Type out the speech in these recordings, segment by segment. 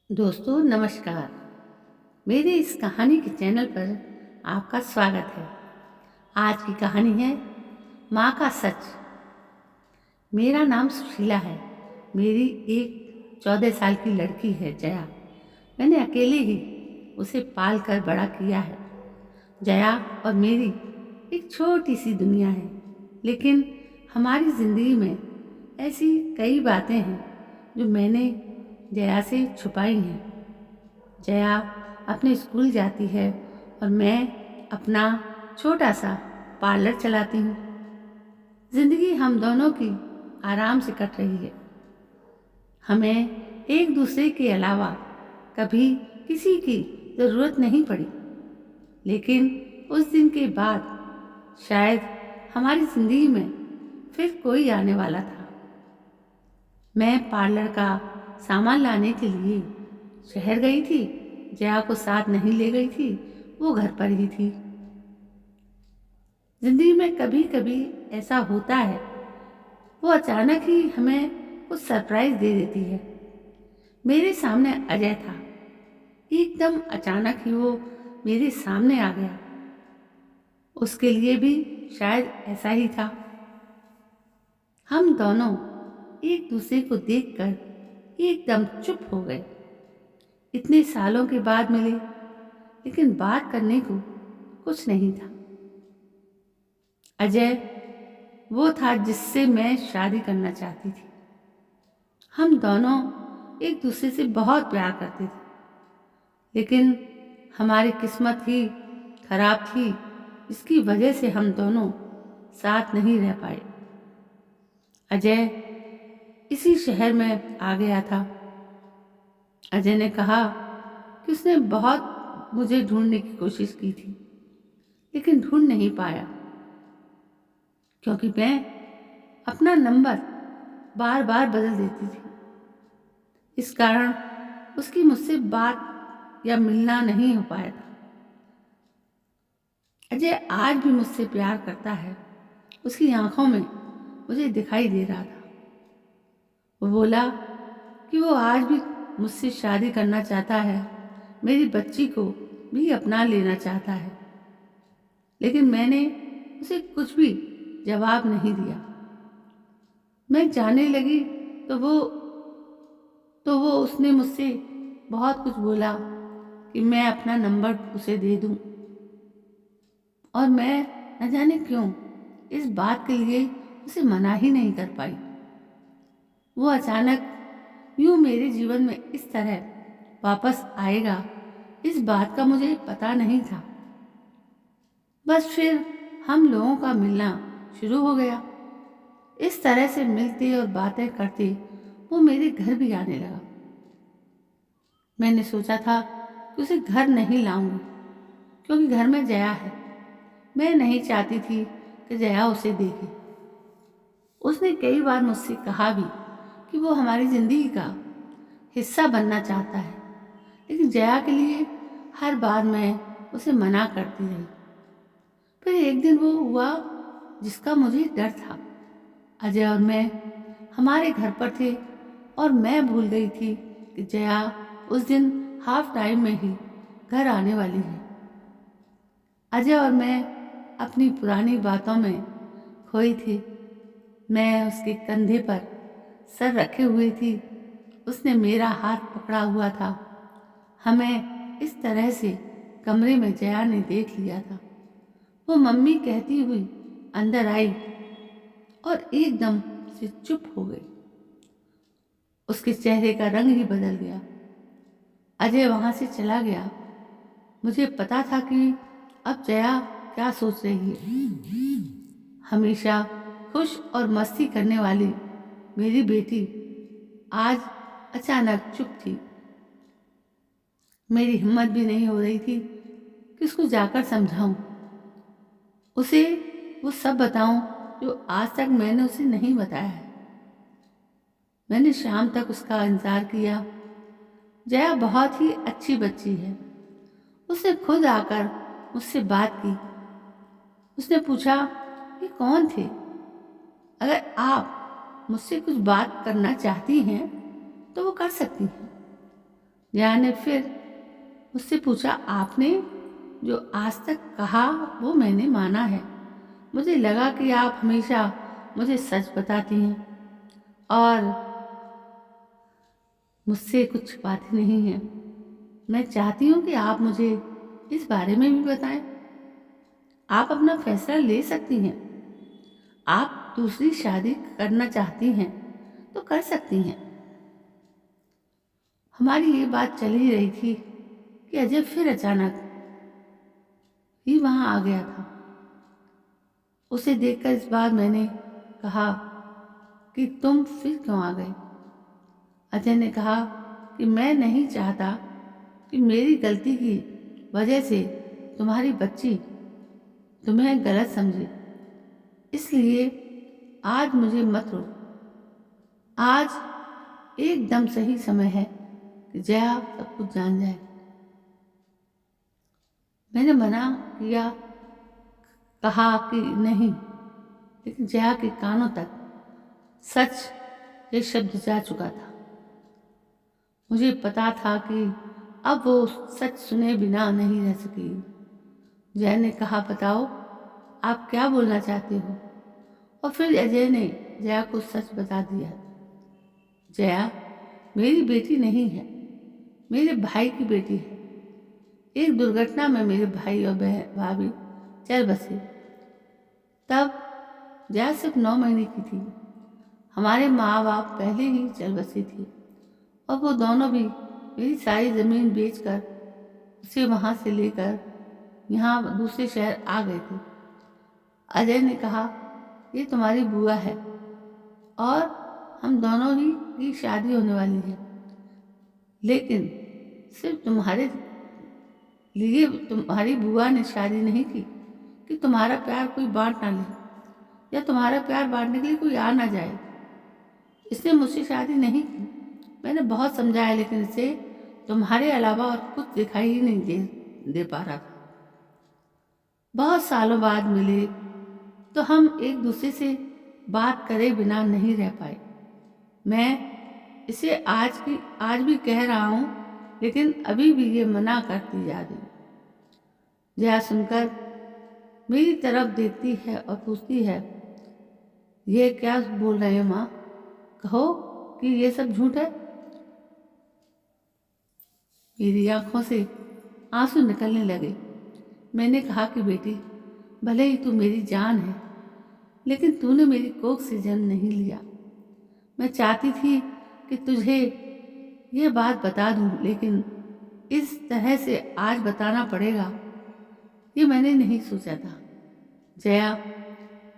दोस्तों नमस्कार। मेरे इस कहानी के चैनल पर आपका स्वागत है। आज की कहानी है माँ का सच। मेरा नाम सुशीला है। मेरी एक 14 साल की लड़की है जया। मैंने अकेले ही उसे पाल कर बड़ा किया है। जया और मेरी एक छोटी सी दुनिया है, लेकिन हमारी ज़िंदगी में ऐसी कई बातें हैं जो मैंने जया से छुपाई हैं। जया अपने स्कूल जाती है और मैं अपना छोटा सा पार्लर चलाती हूँ। जिंदगी हम दोनों की आराम से कट रही है। हमें एक दूसरे के अलावा कभी किसी की ज़रूरत नहीं पड़ी, लेकिन उस दिन के बाद शायद हमारी ज़िंदगी में फिर कोई आने वाला था। मैं पार्लर का सामान लाने के लिए शहर गई थी। जया को साथ नहीं ले गई थी, वो घर पर ही थी। जिंदगी में कभी कभी ऐसा होता है, वो अचानक ही हमें कुछ सरप्राइज दे देती है। मेरे सामने अजय था। एकदम अचानक ही वो मेरे सामने आ गया। उसके लिए भी शायद ऐसा ही था। हम दोनों एक दूसरे को देखकर एकदम चुप हो गए। इतने सालों के बाद मिले, लेकिन बात करने को कुछ नहीं था। अजय वो था जिससे मैं शादी करना चाहती थी। हम दोनों एक दूसरे से बहुत प्यार करते थे, लेकिन हमारी किस्मत ही खराब थी। इसकी वजह से हम दोनों साथ नहीं रह पाए। अजय इसी शहर में आ गया था। अजय ने कहा कि उसने बहुत मुझे ढूंढने की कोशिश की थी, लेकिन ढूंढ नहीं पाया, क्योंकि मैं अपना नंबर बार बार बदल देती थी। इस कारण उसकी मुझसे बात या मिलना नहीं हो पाया था। अजय आज भी मुझसे प्यार करता है। उसकी आंखों में मुझे दिखाई दे रहा था। वो बोला कि वो आज भी मुझसे शादी करना चाहता है, मेरी बच्ची को भी अपना लेना चाहता है, लेकिन मैंने उसे कुछ भी जवाब नहीं दिया। मैं जाने लगी तो वो उसने मुझसे बहुत कुछ बोला कि मैं अपना नंबर उसे दे दूं, और मैं न जाने क्यों इस बात के लिए उसे मना ही नहीं कर पाई। वो अचानक यूं मेरे जीवन में इस तरह वापस आएगा, इस बात का मुझे पता नहीं था। बस फिर हम लोगों का मिलना शुरू हो गया। इस तरह से मिलते और बातें करते वो मेरे घर भी आने लगा। मैंने सोचा था कि उसे घर नहीं लाऊंगी, क्योंकि घर में जया है। मैं नहीं चाहती थी कि जया उसे देखे। उसने कई बार मुझसे कहा भी कि वो हमारी ज़िंदगी का हिस्सा बनना चाहता है, लेकिन जया के लिए हर बार मैं उसे मना करती रही। फिर एक दिन वो हुआ जिसका मुझे डर था। अजय और मैं हमारे घर पर थे, और मैं भूल गई थी कि जया उस दिन हाफ टाइम में ही घर आने वाली है। अजय और मैं अपनी पुरानी बातों में खोई थी। मैं उसके कंधे पर सर रखे हुए थी। उसने मेरा हाथ पकड़ा हुआ था। हमें इस तरह से कमरे में जया ने देख लिया था। वो मम्मी कहती हुई अंदर आई और एकदम से चुप हो गई। उसके चेहरे का रंग ही बदल गया। अजय वहां से चला गया। मुझे पता था कि अब जया क्या सोच रही है। हमेशा खुश और मस्ती करने वाली मेरी बेटी आज अचानक चुप थी। मेरी हिम्मत भी नहीं हो रही थी कि उसको जाकर समझाऊं, उसे वो सब बताऊं जो आज तक मैंने उसे नहीं बताया है। मैंने शाम तक उसका इंतजार किया। जया बहुत ही अच्छी बच्ची है। उसने खुद आकर मुझसे बात की। उसने पूछा कि कौन थे। अगर आप मुझसे कुछ बात करना चाहती हैं तो वो कर सकती हैं। जया ने फिर मुझसे पूछा, आपने जो आज तक कहा वो मैंने माना है। मुझे लगा कि आप हमेशा मुझे सच बताती हैं और मुझसे कुछ छिपाती नहीं हैं। मैं चाहती हूँ कि आप मुझे इस बारे में भी बताएं। आप अपना फैसला ले सकती हैं। आप दूसरी शादी करना चाहती हैं तो कर सकती हैं। हमारी ये बात चल ही रही थी कि अजय फिर अचानक ही वहाँ आ गया था। उसे देखकर इस बार मैंने कहा कि तुम फिर क्यों आ गए। अजय ने कहा कि मैं नहीं चाहता कि मेरी गलती की वजह से तुम्हारी बच्ची तुम्हें गलत समझे, इसलिए आज मुझे मत रोक। आज एकदम सही समय है कि जया सब कुछ जान जाए। मैंने मना किया, कहा कि नहीं, लेकिन जया के कानों तक सच ये शब्द जा चुका था। मुझे पता था कि अब वो सच सुने बिना नहीं रह सकेगी। जया ने कहा, बताओ आप क्या बोलना चाहते हो। और फिर अजय ने जया को सच बता दिया। जया मेरी बेटी नहीं है, मेरे भाई की बेटी है। एक दुर्घटना में मेरे भाई और भाभी चल बसे। तब जया सिर्फ 9 महीने की थी। हमारे माँ बाप पहले ही चल बसे थे और वो दोनों भी मेरी सारी ज़मीन बेचकर उसे वहाँ से लेकर यहाँ दूसरे शहर आ गए थे। अजय ने कहा, ये तुम्हारी बुआ है और हम दोनों ही की शादी होने वाली है, लेकिन सिर्फ तुम्हारे लिए तुम्हारी बुआ ने शादी नहीं की कि तुम्हारा प्यार कोई बांट ना ले या तुम्हारा प्यार बांटने के लिए कोई आ ना जाए। इसने मुझसे शादी नहीं की। मैंने बहुत समझाया, लेकिन इसे तुम्हारे अलावा और कुछ दिखाई ही नहीं दे पा रहा था। बहुत सालों बाद मिले तो हम एक दूसरे से बात करे बिना नहीं रह पाए। मैं इसे आज भी कह रहा हूँ, लेकिन अभी भी ये मना करती जा रही। जया सुनकर मेरी तरफ देखती है और पूछती है, ये क्या बोल रहे हो माँ? कहो कि ये सब झूठ है। मेरी आंखों से आंसू निकलने लगे। मैंने कहा कि बेटी, भले ही तू मेरी जान है, लेकिन तूने मेरी कोख से जन्म नहीं लिया। मैं चाहती थी कि तुझे ये बात बता दूं, लेकिन इस तरह से आज बताना पड़ेगा, ये मैंने नहीं सोचा था। जया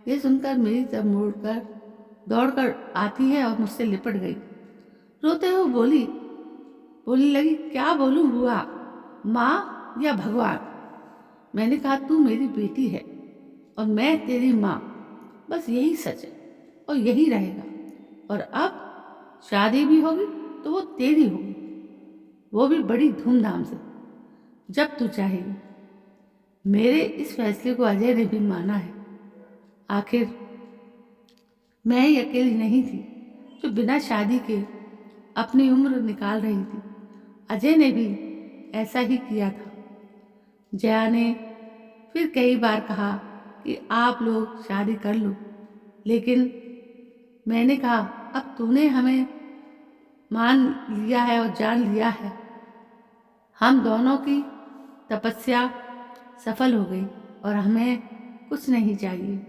ये सुनकर मेरी तरफ मुड़कर दौड़कर आती है और मुझसे लिपट गई। रोते हुए बोलने लगी, क्या बोलूं बुआ, माँ या भगवान? मैंने कहा, तू मेरी बेटी है और मैं तेरी माँ, बस यही सच है और यही रहेगा। और अब शादी भी होगी तो वो तेरी होगी, वो भी बड़ी धूमधाम से, जब तू चाहेगी। मेरे इस फैसले को अजय ने भी माना है। आखिर मैं ही अकेली नहीं थी जो बिना शादी के अपनी उम्र निकाल रही थी। अजय ने भी ऐसा ही किया था। जया ने फिर कई बार कहा कि आप लोग शादी कर लो, लेकिन मैंने कहा, अब तूने हमें मान लिया है और जान लिया है। हम दोनों की तपस्या सफल हो गई और हमें कुछ नहीं चाहिए।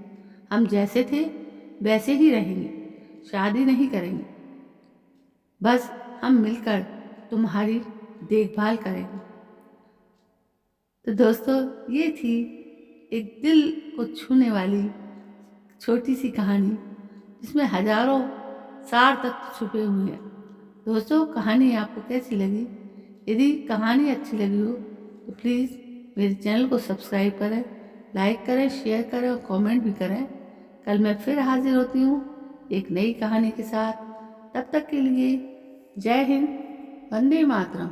हम जैसे थे वैसे ही रहेंगे, शादी नहीं करेंगे। बस हम मिलकर तुम्हारी देखभाल करेंगे। तो दोस्तों, ये थी एक दिल को छूने वाली छोटी सी कहानी, जिसमें हजारों सार तत्व छुपे हुए हैं। दोस्तों, कहानी आपको कैसी लगी? यदि कहानी अच्छी लगी हो तो प्लीज़ मेरे चैनल को सब्सक्राइब करें, लाइक करें, शेयर करें और कमेंट भी करें। कल मैं फिर हाजिर होती हूँ एक नई कहानी के साथ। तब तक के लिए जय हिंद, वंदे मातरम।